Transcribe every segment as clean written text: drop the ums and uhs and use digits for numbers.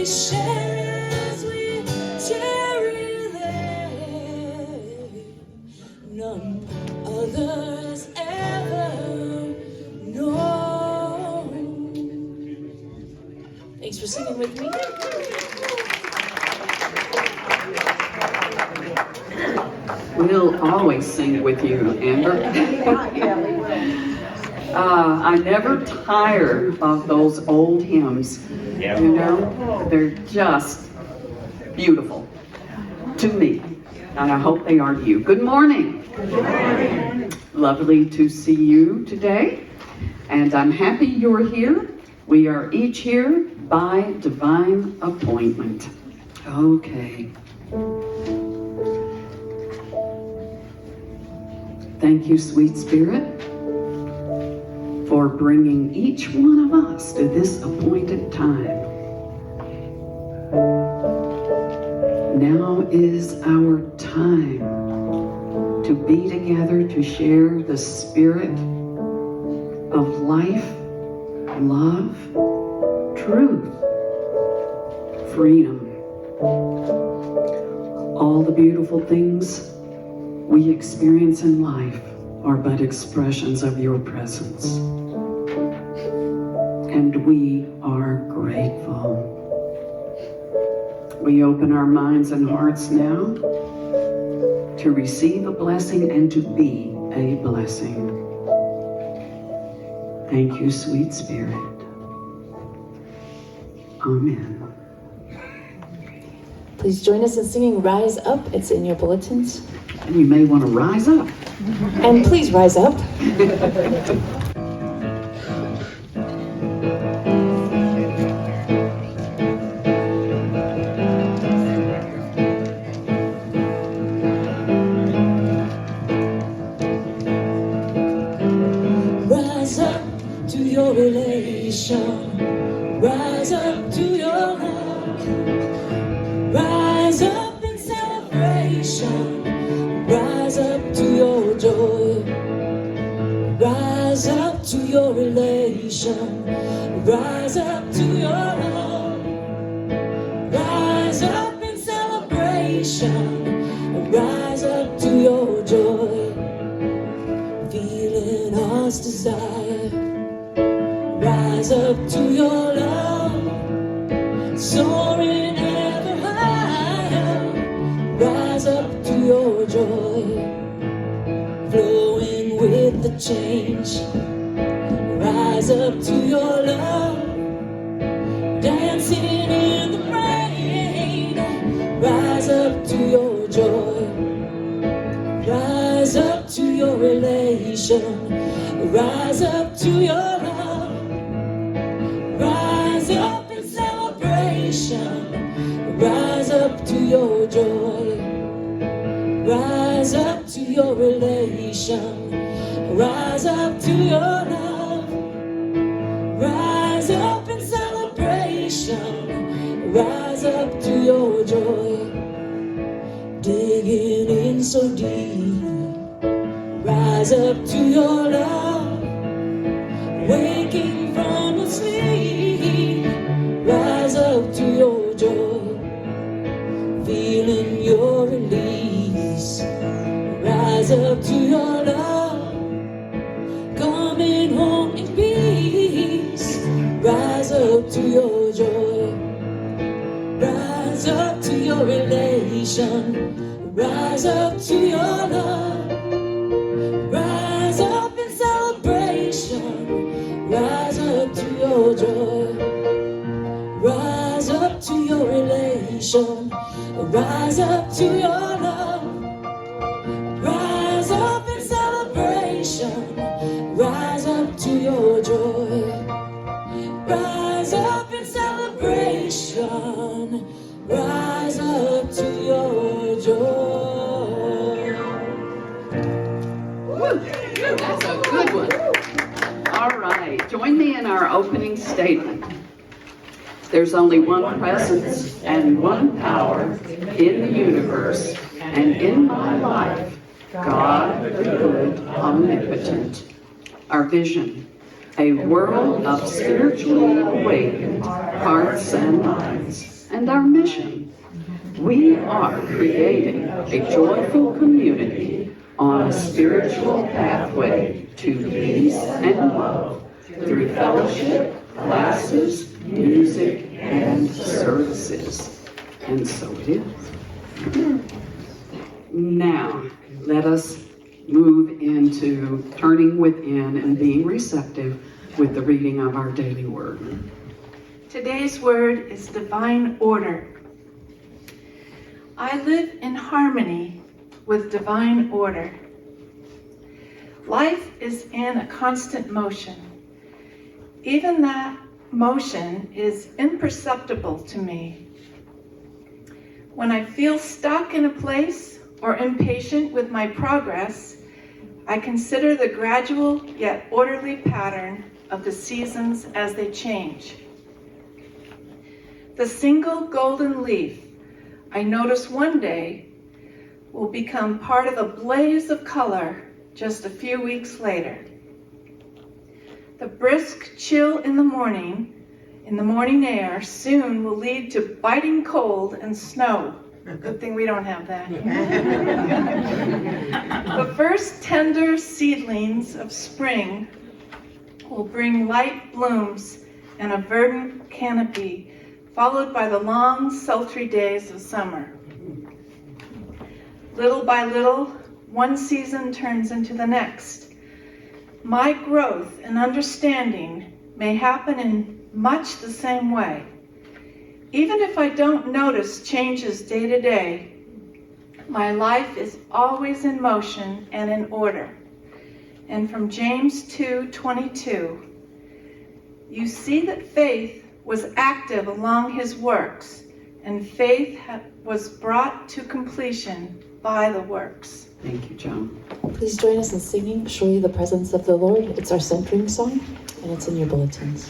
share as we tarry there. None others ever known. Thanks for singing with me. We'll always sing with you, Amber. I never tire of those old hymns. You know, they're just beautiful to me, and I hope they are to you. Good morning. Good morning. Lovely to see you today, and I'm happy you're here. We are each here by divine appointment. Okay. Thank you, sweet Spirit, for bringing each one of us to this appointed time. Now is our time to be together to share the spirit of life, love, truth, freedom, all the beautiful things we experience in life are but expressions of your presence. And we are grateful. We open our minds and hearts now to receive a blessing and to be a blessing. Thank you, sweet Spirit. Amen. Please join us in singing Rise Up. It's in your bulletins. And you may want to rise up. And please rise up. Rise up to your relation. Rise up to your love. Rise up in celebration. Rise up to your joy. Rise up to your relation. Rise up to your love. Rise up in celebration. Rise up to your joy. Feeling heart's desire. Rise up to your love. Soaring ever higher. Rise up to your joy, flowing with the change. Rise up to your love, dancing in the rain. Rise up to your joy, rise up to your relation. Rise up to your love, rise up in celebration. Rise up to your joy. Rise up to your relation. Rise up to your love. Rise up in celebration. Rise up to your joy. Digging in so deep. Rise up to your love. Waking from your sleep. Rise up to your joy. Feeling your release. Rise up to your love. Coming home in peace. Rise up to your joy. Rise up to your relation. Rise up to your love. Rise up in celebration. Rise up to your joy. Rise up to your relation. Rise up to your love. Rise up in celebration. Rise up to your joy. Rise up in celebration. Rise up to your joy. Woo, that's a good one. All right, join me in our opening statement. There's only one presence and one power in the universe and in my life, God the good, omnipotent. Our vision, a world of spiritually awakened hearts and minds. and our mission. We are creating a joyful community on a spiritual pathway to peace and love through fellowship, classes, music, and services. And so it is. Now, let us move into turning within and being receptive with the reading of our daily word. Today's word is divine order. I live in harmony with divine order. Life is in a constant motion. Even that motion is imperceptible to me. When I feel stuck in a place or impatient with my progress, I consider the gradual yet orderly pattern of the seasons as they change. The single golden leaf I notice one day will become part of a blaze of color just a few weeks later. The brisk chill in the morning air soon will lead to biting cold and snow. Good thing we don't have that. The first tender seedlings of spring will bring light blooms and a verdant canopy, followed by the long, sultry days of summer. Little by little, one season turns into the next. My growth and understanding may happen in much the same way. Even if I don't notice changes day to day, my life is always in motion and in order. And from James 2:22, you see that faith was active along his works, and faith was brought to completion by the works. Thank you, Joan. Please join us in singing Surely the Presence of the Lord. It's our centering song, and it's in your bulletins.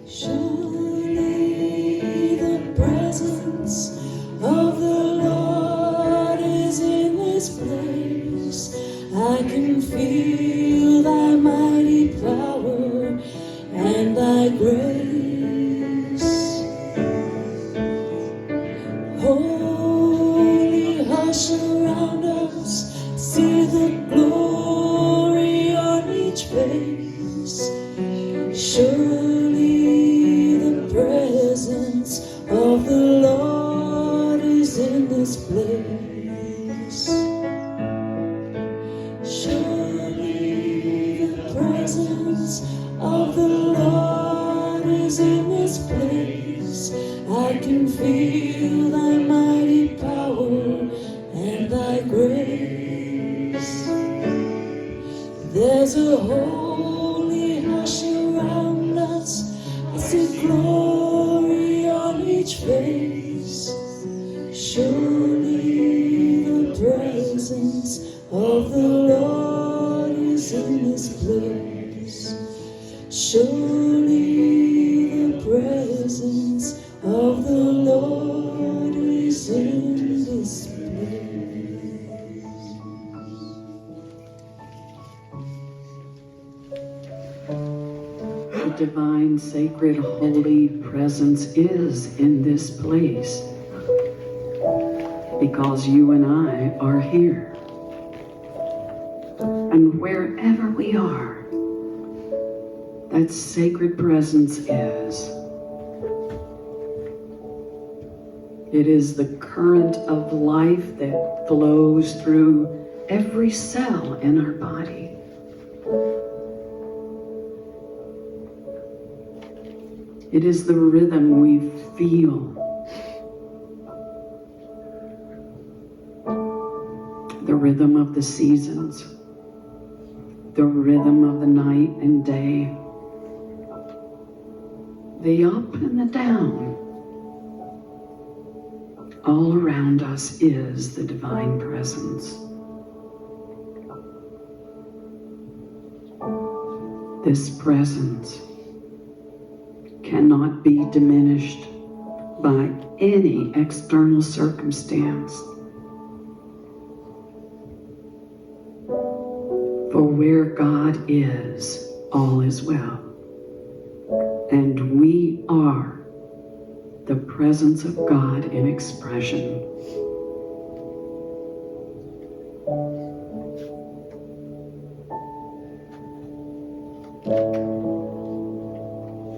Surely the presence of the Lord is in this place. I can feel thy mighty power and thy grace. Holy hush around us, see the glory on each face. Surely the presence of the Lord is in this place. Surely the presence of the Lord is in this place. I can feel thy mighty power and thy grace. There's a holy hush around us. I see glory on each face. Surely the presence of the Lord is in this place. Surely the presence of the Lord is in this place. The divine, sacred, holy presence is in this place because you and I are here. And wherever we are, that sacred presence is. It is the current of life that flows through every cell in our body. It is the rhythm we feel. The rhythm of the seasons. The rhythm of the night and day. The up and the down. All around us is the divine presence. This presence cannot be diminished by any external circumstance. For where God is, all is well. And we are the presence of God in expression.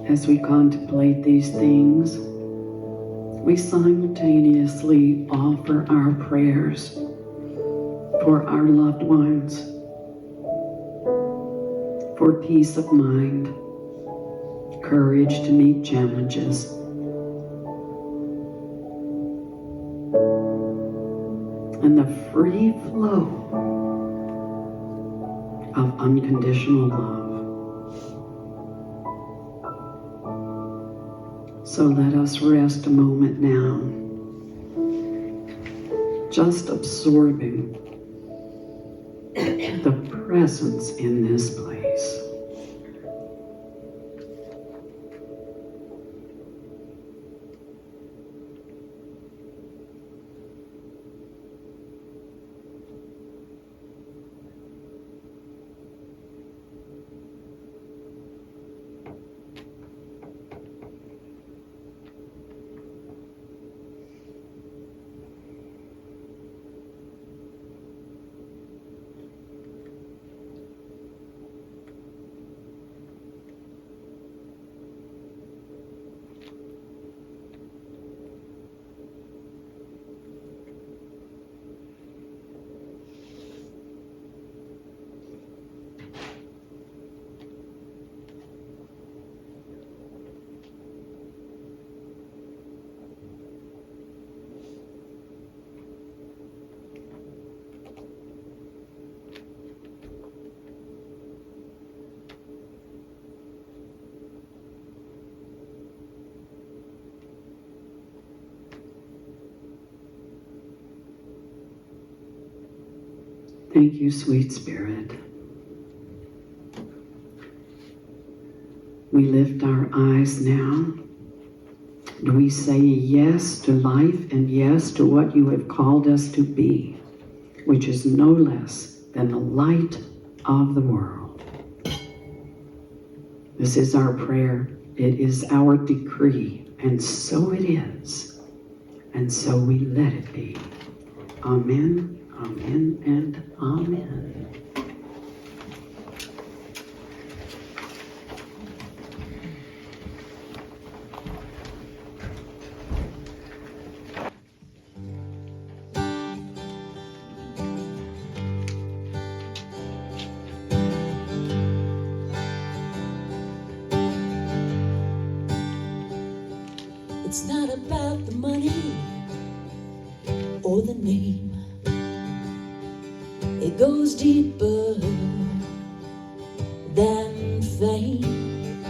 As we contemplate these things, we simultaneously offer our prayers for our loved ones, for peace of mind, courage to meet challenges, and the free flow of unconditional love. So let us rest a moment now, just absorbing the presence in this place. Thank you, sweet Spirit. We lift our eyes now. And we say yes to life and yes to what you have called us to be, which is no less than the light of the world. This is our prayer. It is our decree. And so it is. And so we let it be. Amen. Amen and amen. It's not about the money or the name. It goes deeper than fame.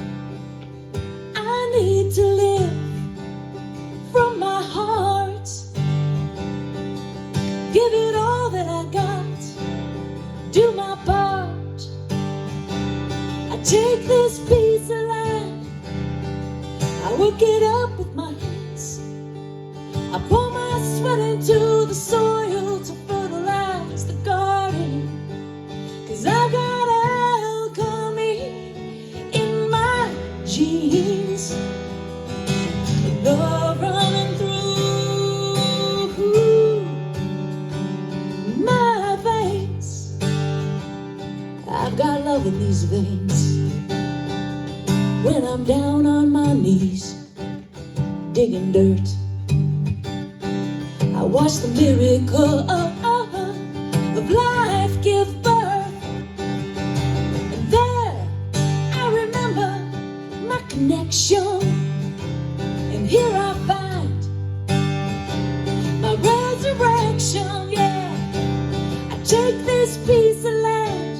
I need to live from my heart, give it all that I got, do my part. I take this piece of land, I work it up with my hands, I pour my sweat into the soil to fertilize the garden. 'Cause I've got alchemy in my genes, love running through my veins. I've got love in these veins. When I'm down on my knees digging dirt, I watch the miracle of life give birth. And there I remember my connection, and here I find my resurrection. Yeah, I take this piece of land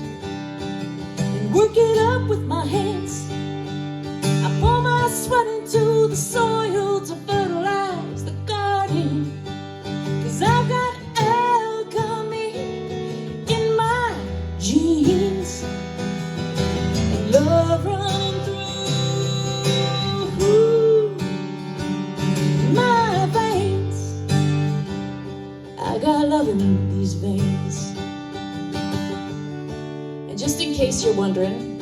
and work it up with my hands. I pour my sweat into the soil to fertilize the garden. 'Cause I've got alchemy in my genes, love you're wondering,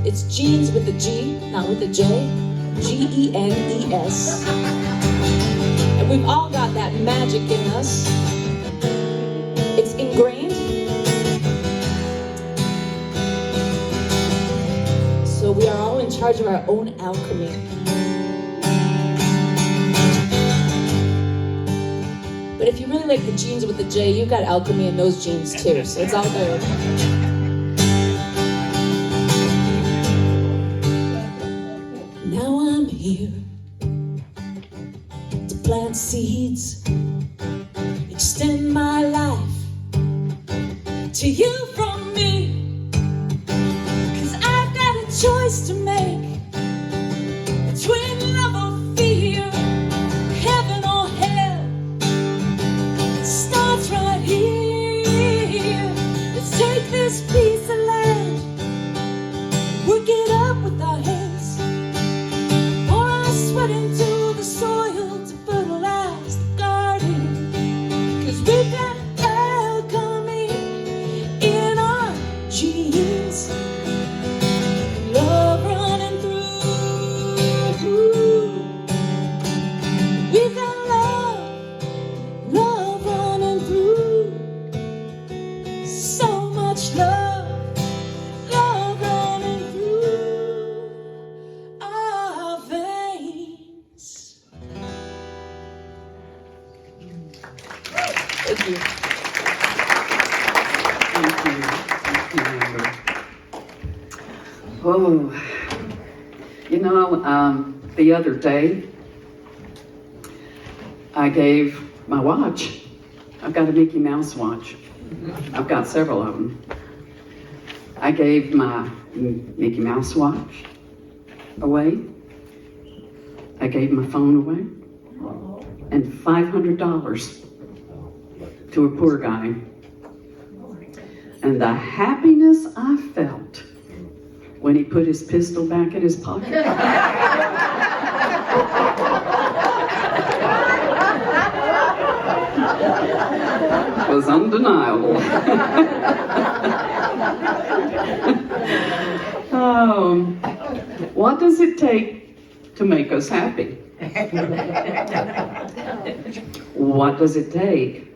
it's jeans with a G, not with a J. Genes. And we've all got that magic in us. It's ingrained. So we are all in charge of our own alchemy. But if you really like the jeans with the J, you've got alchemy in those jeans too, so it's all good. Now I'm here to plant seeds, extend my life to you from me. 'Cause I've got a choice to make between love or fear, heaven or hell. It starts right here. Let's take this piece of land, work it up with our hands, pour our sweat into the soil to fertilize the garden. 'Cause we've got alchemy in our genes, love running through. We've got love running through. So much love running through our veins. Thank you. Thank you. Thank you, Amber. Oh, you know, the other day, I gave my watch. I've got a Mickey Mouse watch. I've got several of them. I gave my Mickey Mouse watch away. I gave my phone away. And $500 to a poor guy. And the happiness I felt when he put his pistol back in his pocket. Was undeniable. What does it take to make us happy? What does it take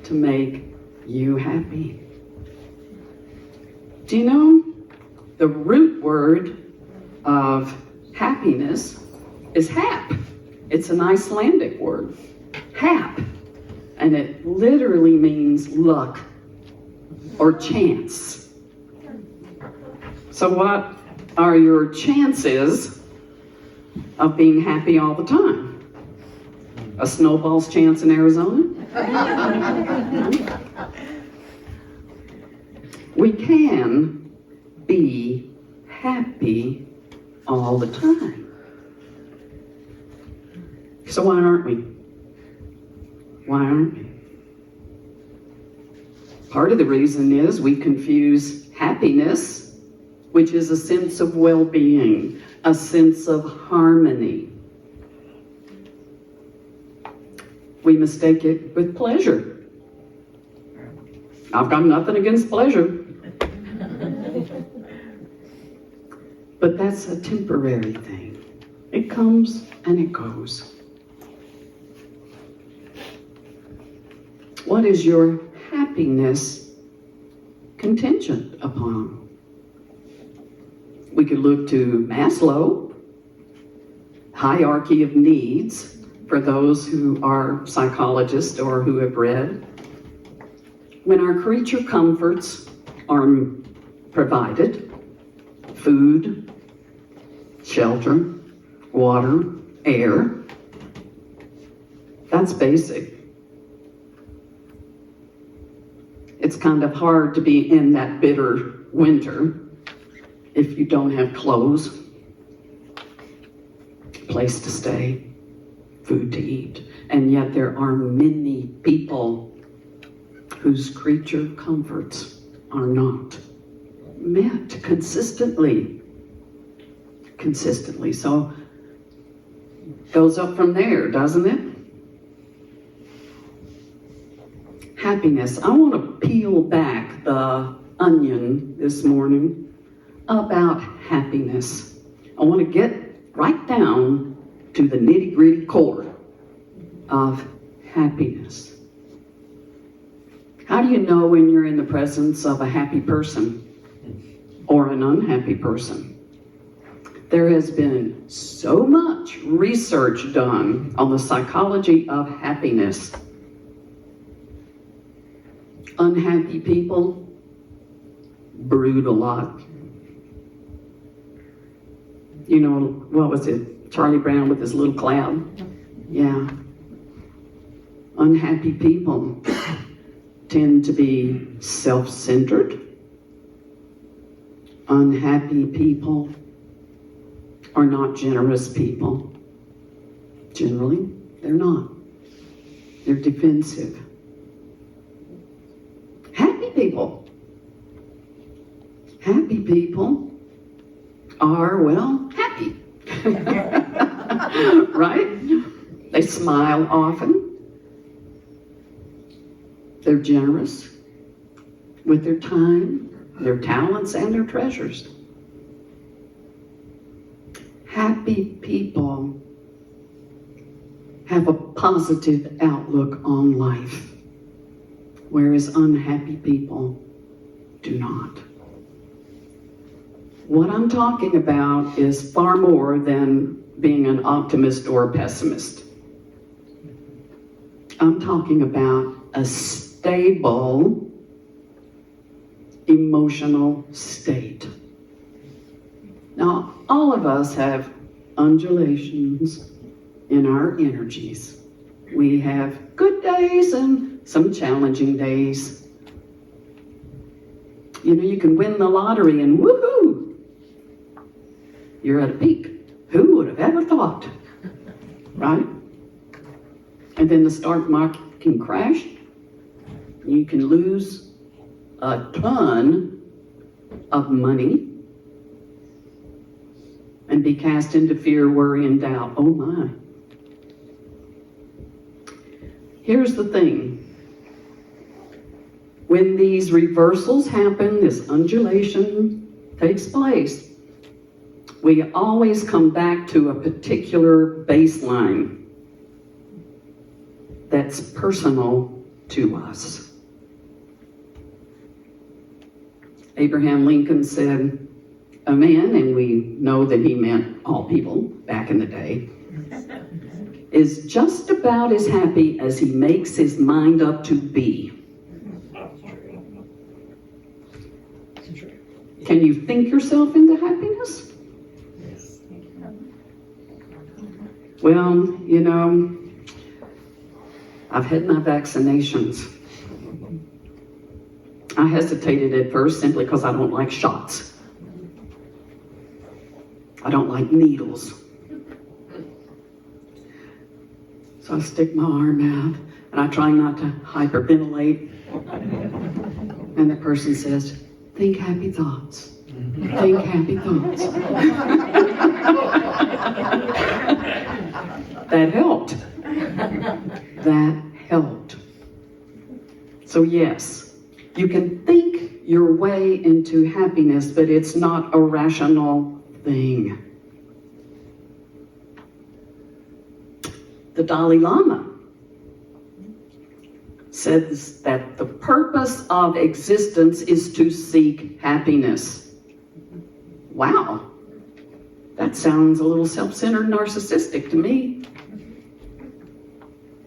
to make you happy? Do you know the root word of happiness is hap? It's an Icelandic word, hap, and it literally means luck or chance. So what are your chances of being happy all the time? A snowball's chance in Arizona? We can be happy all the time. So why aren't we? Why aren't we? Part of the reason is we confuse happiness, which is a sense of well-being, a sense of harmony. We mistake it with pleasure. I've got nothing against pleasure. But that's a temporary thing. It comes and it goes. What is your happiness contingent upon? We could look to Maslow, hierarchy of needs, for those who are psychologists or who have read. When our creature comforts are provided, food, shelter, water, air, that's basic. It's kind of hard to be in that bitter winter if you don't have clothes, place to stay, food to eat. And yet there are many people whose creature comforts are not met consistently. So it goes up from there, doesn't it? Happiness. I want to peel back the onion this morning about happiness. I want to get right down to the nitty-gritty core of happiness. How do you know when you're in the presence of a happy person or an unhappy person? There has been so much research done on the psychology of happiness. Unhappy people brood a lot. You know, what was it? Charlie Brown with his little cloud? Yeah. Unhappy people tend to be self-centered. Unhappy people are not generous people. Generally, they're not. They're defensive. Happy people are, well, happy. Right? They smile often. They're generous with their time, their talents, and their treasures. Happy people have a positive outlook on life, whereas unhappy people do not. What I'm talking about is far more than being an optimist or a pessimist. I'm talking about a stable emotional state. Now, all of us have undulations in our energies. We have good days and some challenging days. You know, you can win the lottery and woohoo! You're at a peak. Who would have ever thought? Right? And then the stock market can crash. You can lose a ton of money and be cast into fear, worry, and doubt. Oh my. Here's the thing. When these reversals happen, this undulation takes place, we always come back to a particular baseline that's personal to us. Abraham Lincoln said, a man, and we know that he meant all people back in the day, is just about as happy as he makes his mind up to be. Can you think yourself into happiness? Well, you know, I've had my vaccinations. I hesitated at first simply because I don't like shots. I don't like needles. So I stick my arm out and I try not to hyperventilate. And the person says, think happy thoughts. Think happy thoughts. That helped. That helped. So yes, you can think your way into happiness, but it's not a rational thing. The Dalai Lama says that the purpose of existence is to seek happiness. Wow, that sounds a little self-centered and narcissistic to me.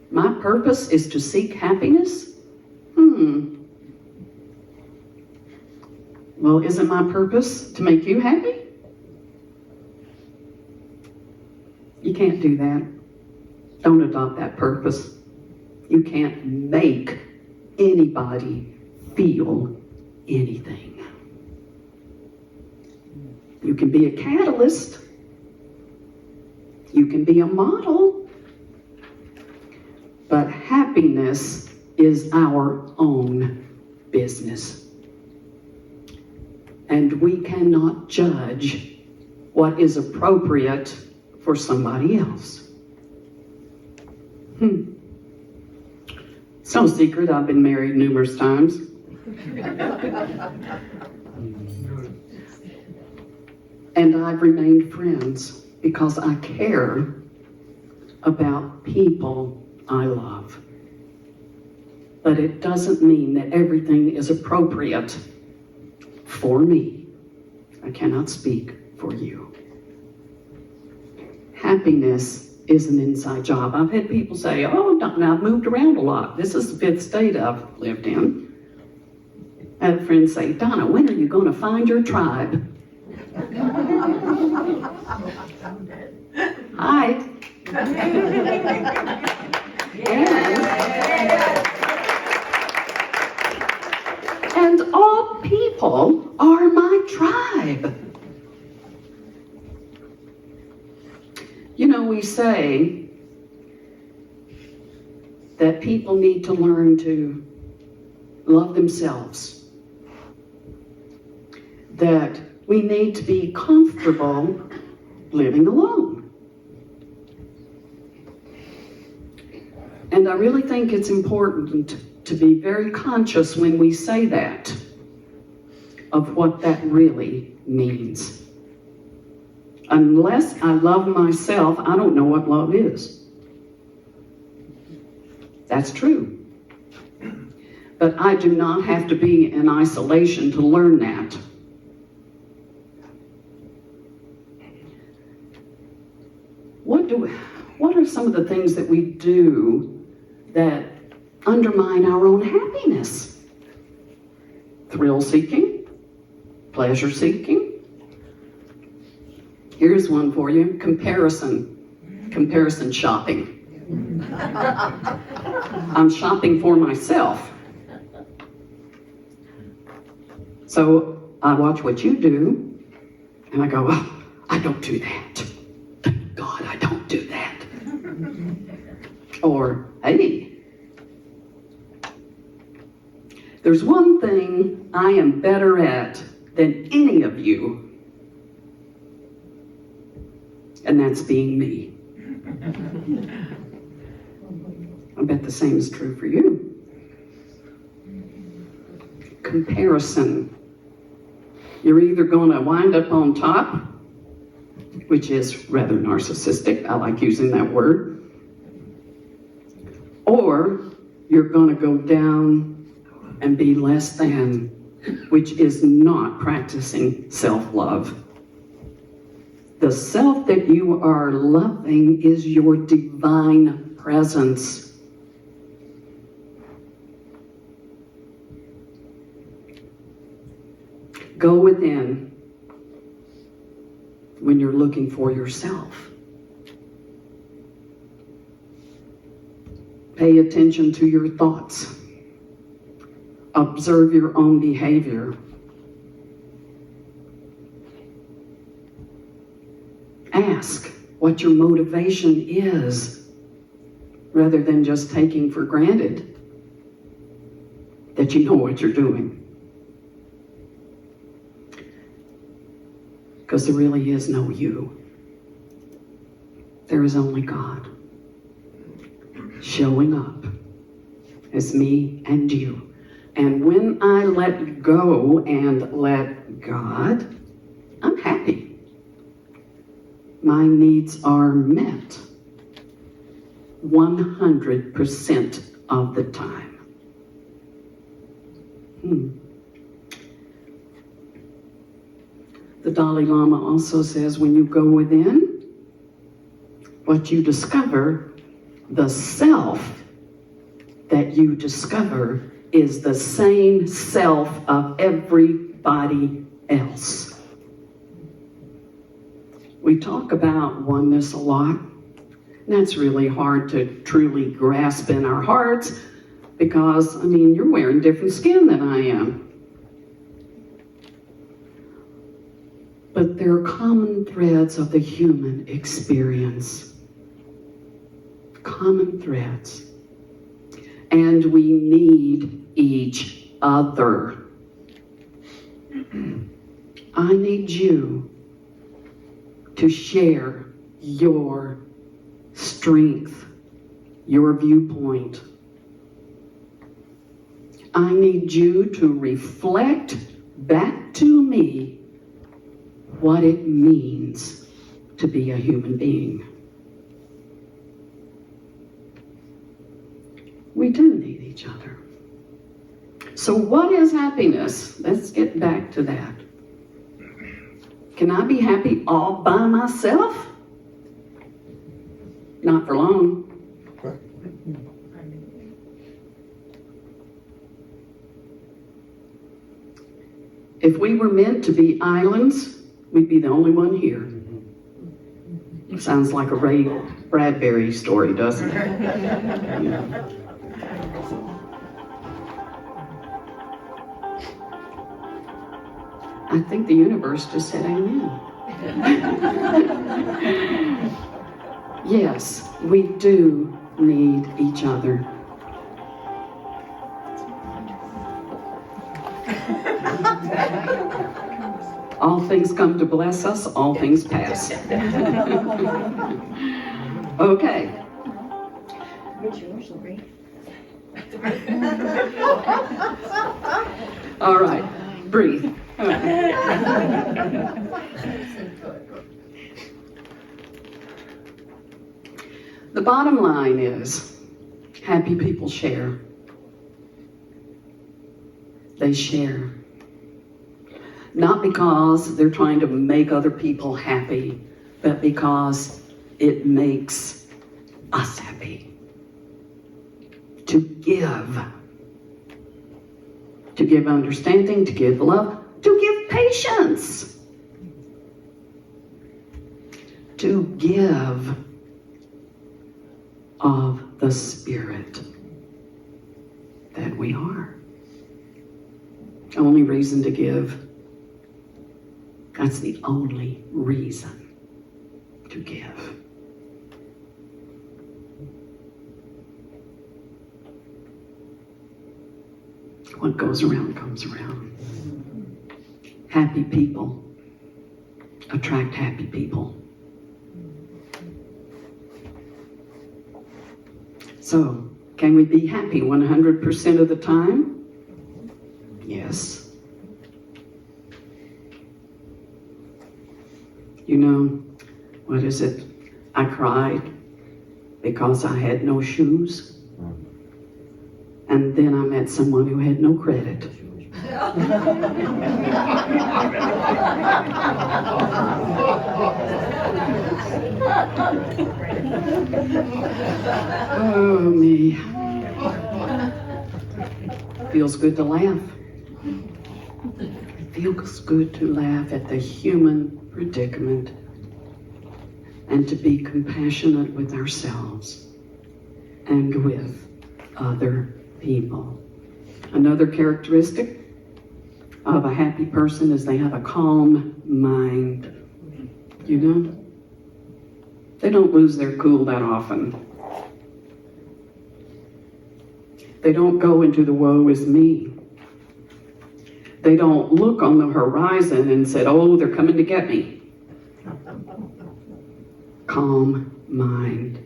My purpose is to seek happiness? Well, isn't my purpose to make you happy? You can't do that. Don't adopt that purpose. You can't make anybody feel anything. You can be a catalyst. You can be a model. But happiness is our own business. And we cannot judge what is appropriate for somebody else. It's no secret I've been married numerous times. And I've remained friends because I care about people I love. But it doesn't mean that everything is appropriate for me. I cannot speak for you. Happiness is an inside job. I've had people say, oh, Donna, I've moved around a lot. This is the 5th state I've lived in. I had a friend say, Donna, when are you going to find your tribe? Hi. And all people are my tribe. You know, we say that people need to learn to love themselves, that we need to be comfortable living alone. And I really think it's important to be very conscious when we say that, of what that really means. Unless I love myself, I don't know what love is. That's true. But I do not have to be in isolation to learn that. What are some of the things that we do that undermine our own happiness? Thrill-seeking, pleasure-seeking. Here's one for you, comparison shopping. I'm shopping for myself. So I watch what you do, and I go, oh, I don't do that. Thank God I don't do that. Or, hey, there's one thing I am better at than any of you, and that's being me. I bet the same is true for you. Comparison. You're either going to wind up on top, which is rather narcissistic, I like using that word, or you're going to go down and be less than, which is not practicing self-love. The self that you are loving is your divine presence. Go within when you're looking for yourself. Pay attention to your thoughts. Observe your own behavior. Ask what your motivation is, rather than just taking for granted that you know what you're doing. Because there really is no you. There is only God showing up as me and you. And when I let go and let God, I'm happy. My needs are met 100% of the time. The Dalai Lama also says when you go within, what you discover, the self that you discover is the same self of everybody else. We talk about oneness a lot. And that's really hard to truly grasp in our hearts because, I mean, you're wearing different skin than I am. But there are common threads of the human experience. Common threads. And we need each other. I need you to share your strength, your viewpoint. I need you to reflect back to me what it means to be a human being. We do need each other. So what is happiness? Let's get back to that. Can I be happy all by myself? Not for long. If we were meant to be islands, we'd be the only one here. Sounds like a Ray Bradbury story, doesn't it? Yeah. I think the universe just said amen. Yes, we do need each other. All things come to bless us, all things pass. Okay. All right, breathe. The bottom line is, happy people share. They share. Not because they're trying to make other people happy, but because it makes us happy. To give. To give understanding, to give love, to give patience. To give of the Spirit that we are. Only reason to give. That's the only reason to give. What goes around comes around. Happy people attract happy people. So, can we be happy 100% of the time? Yes. You know, what is it? I cried because I had no shoes. And then I met someone who had no credit. Oh, me. Feels good to laugh. It feels good to laugh at the human predicament and to be compassionate with ourselves and with other people. Another characteristic of a happy person is they have a calm mind. You know? They don't lose their cool that often. They don't go into the woe is me. They don't look on the horizon and say, oh, they're coming to get me. Calm mind.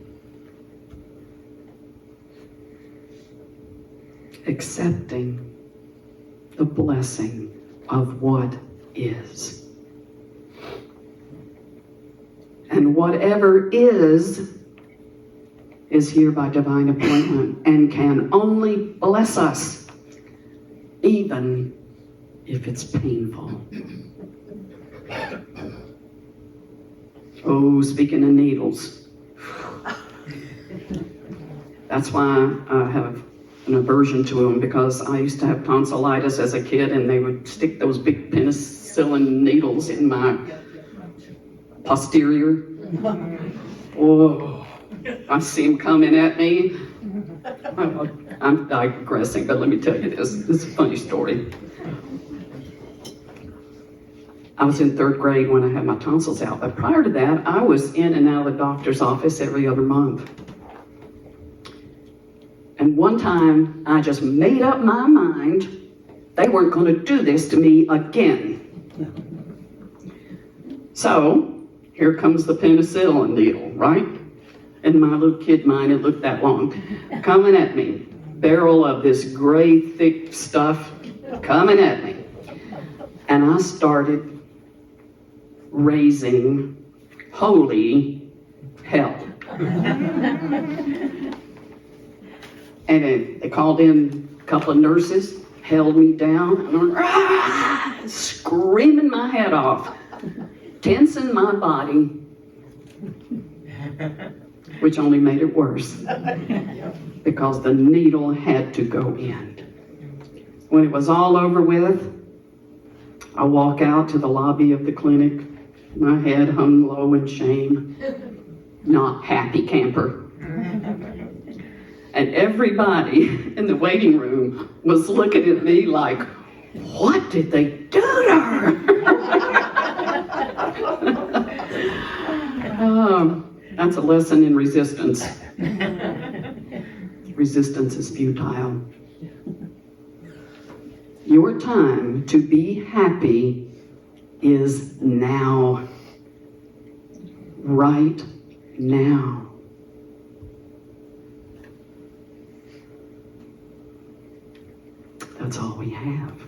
Accepting the blessing of what is. And whatever is here by divine appointment and can only bless us, even if it's painful. Oh, speaking of needles. That's why I have an aversion to them, because I used to have tonsillitis as a kid and they would stick those big penicillin needles in my posterior. Oh, I see them coming at me. I'm digressing, but let me tell you this. This is a funny story. I was in 3rd grade when I had my tonsils out, but prior to that, I was in and out of the doctor's office every other month. And one time, I just made up my mind they weren't going to do this to me again. So, here comes the penicillin needle, right? In my little kid mind, it looked that long, coming at me. barrel of this gray, thick stuff coming at me. And I started raising holy hell. And they called in a couple of nurses, held me down, and I'm screaming my head off, tensing my body, which only made it worse because the needle had to go in. When it was all over with, I walk out to the lobby of the clinic, my head hung low in shame, not happy camper. And everybody in the waiting room was looking at me like, what did they do to her? That's a lesson in resistance. Resistance is futile. Your time to be happy is now. Right now. That's all we have.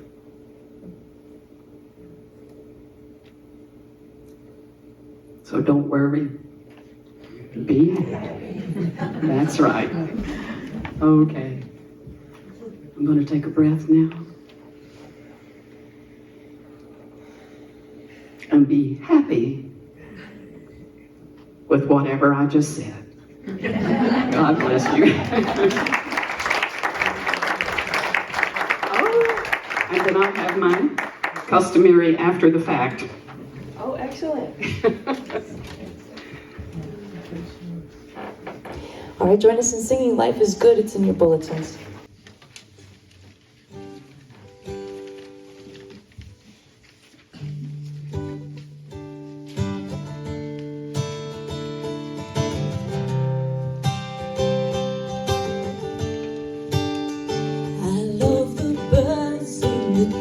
So don't worry. Be happy. That's right. Okay. I'm going to take a breath now. And be happy with whatever I just said. God bless you. And then I have my customary after the fact. Oh, excellent. All right, join us in singing Life is Good. It's in your bulletins.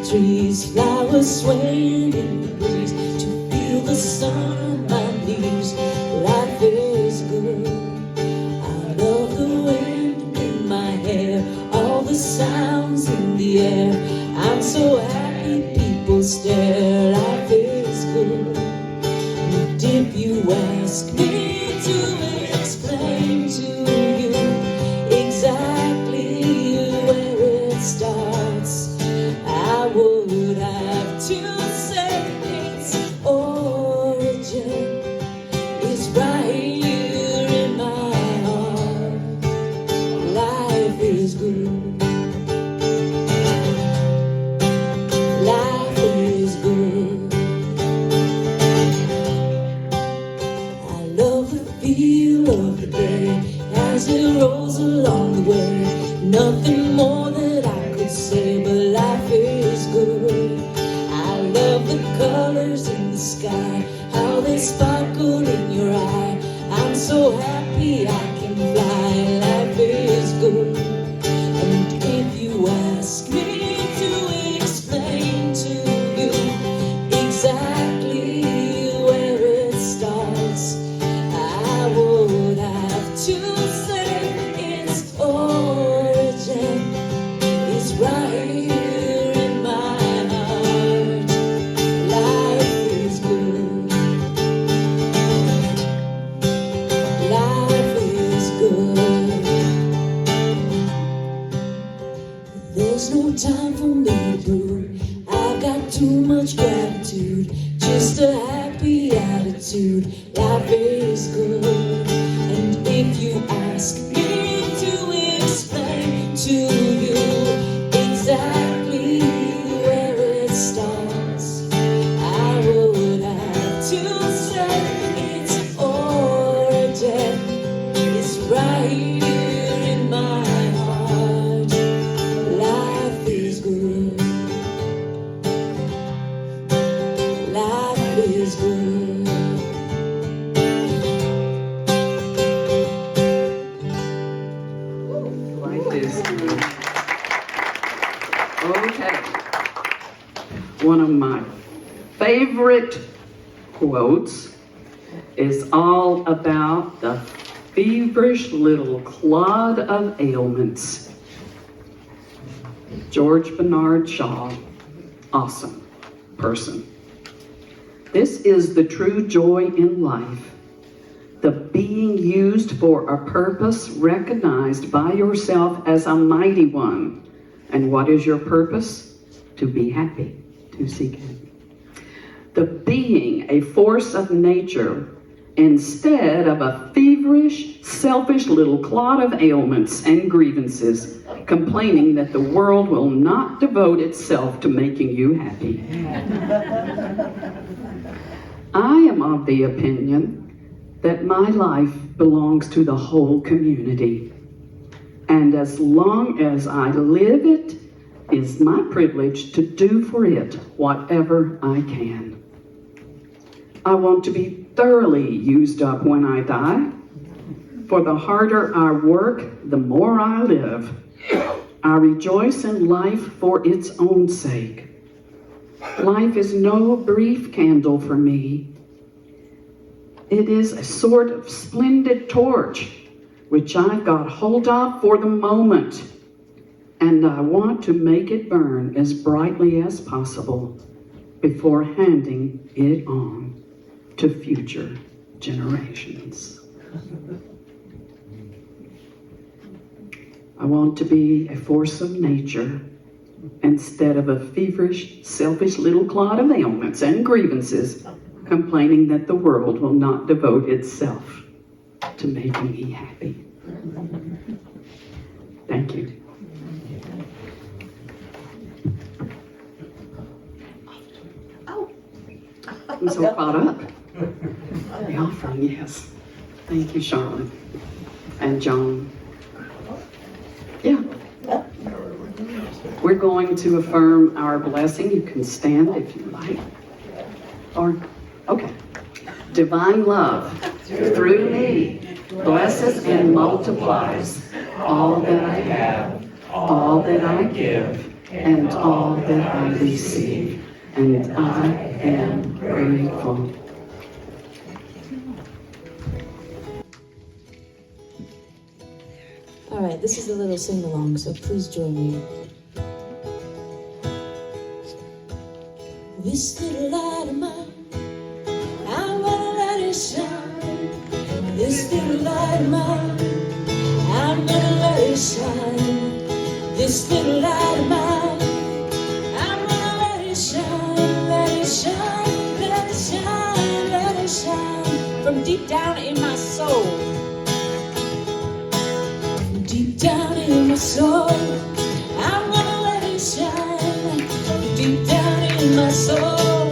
Trees, flowers swaying in the breeze, to feel the sun on my knees. Life is good. I love the wind in my hair, all the sounds in the air. I'm so happy people stare. Life is good. And if you ask me to explain to you exactly where it starts, I would have to say its origin is right here in my heart. Life is good. Life is good. I love the feel of the day as it rolls along the way. Nothing more that I could say, but life is good. I love the colors in the sky, how they sparkle in your eye. I'm so happy I can fly. Life is good. And if you ask me to explain to you exactly where it starts, I would have to say its origin is right here in my heart. Life is good. Life is good. There's no time for me to brood. I've got too much gratitude, just a happy attitude. Life is good. And if you ask me to explain to you exactly where it starts, I would have to say its origin is right here in my heart. Life is good. Life is good. Life is good. Okay. One of my favorite quotes is all about the feverish little clod of ailments George Bernard Shaw, awesome person. This is the true joy in life, the being used for a purpose recognized by yourself as a mighty one. And what is your purpose? To be happy, to seek happy. The being a force of nature instead of a feverish, selfish little clod of ailments and grievances, complaining that the world will not devote itself to making you happy. I am of the opinion that my life belongs to the whole community, and as long as I live it, is my privilege to do for it whatever I can. I want to be thoroughly used up when I die, for the harder I work, the more I live. I rejoice in life for its own sake. Life is no brief candle for me. It is a sort of splendid torch, which I've got hold of for the moment, and I want to make it burn as brightly as possible before handing it on to future generations. I want to be a force of nature instead of a feverish, selfish little clod of ailments and grievances, complaining that the world will not devote itself to making me happy. Thank you. I'm so caught up. The offering, yes. Thank you, Charlotte and John. Yeah. We're going to affirm our blessing. You can stand if you like. Or, okay. Divine love through me blesses and multiplies all that I have, all that I give, and all that I receive. And I am grateful. All right, this is a little sing-along, so please join me. This little light of mine, I'm gonna let it shine. This little light of mine, I'm gonna let it shine. This little light of mine, I'm gonna let it shine, let it shine, let it shine, let it shine from deep down in my soul. From deep down in my soul, I'm gonna let it shine. From deep down in my soul,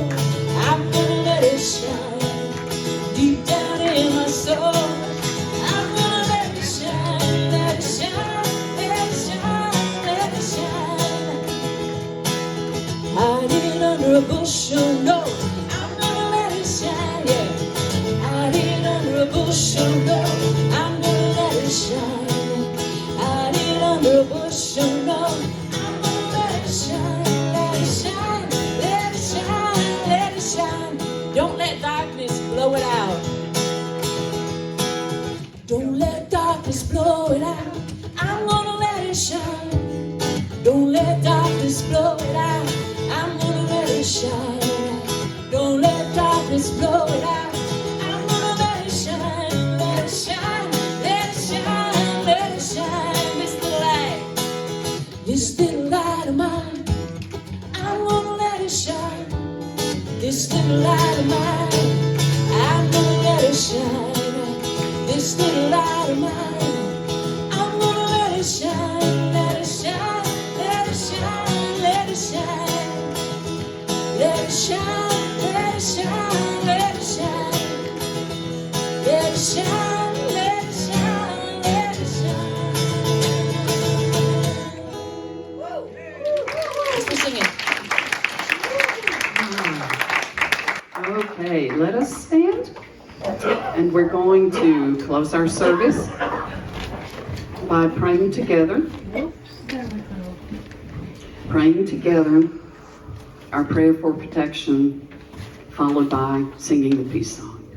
I'm gonna let it shine. Deep down in my soul, I'm gonna let it shine, let it shine, let it shine, let it shine. Hide it under a bushel, no, I'm gonna let it shine, yeah. Hide it under a bushel, no, I'm gonna let it shine. Hide it under a bushel, no, I'm gonna let it shine, let it shine, let it shine, let it shine. Don't let darkness blow it out. Don't let darkness blow it out. I'm gonna let it shine. Don't let darkness blow it out. I'm gonna let it shine. Don't let darkness blow it out. I'm gonna let it shine. Let it shine. Let it shine. Let it shine. This little light of mine, I'm gonna let it shine. This little light of mine, I'm gonna let it shine. This little light of mine, I'm gonna let it shine, let it shine, let it shine, let it shine. Let it shine, let it shine, let it shine. Let it shine, let it shine, let it shine. Woo! Let's be singing. Okay, let us stand. And we're going to close our service by praying together. Praying together our prayer for protection, followed by singing the peace song.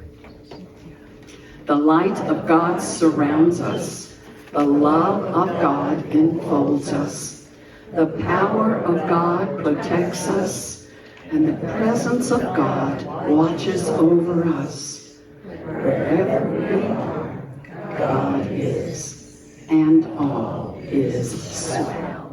The light of God surrounds us. The love of God enfolds us. The power of God protects us, and the presence of God watches over us. Wherever we are, God is, and all is swell.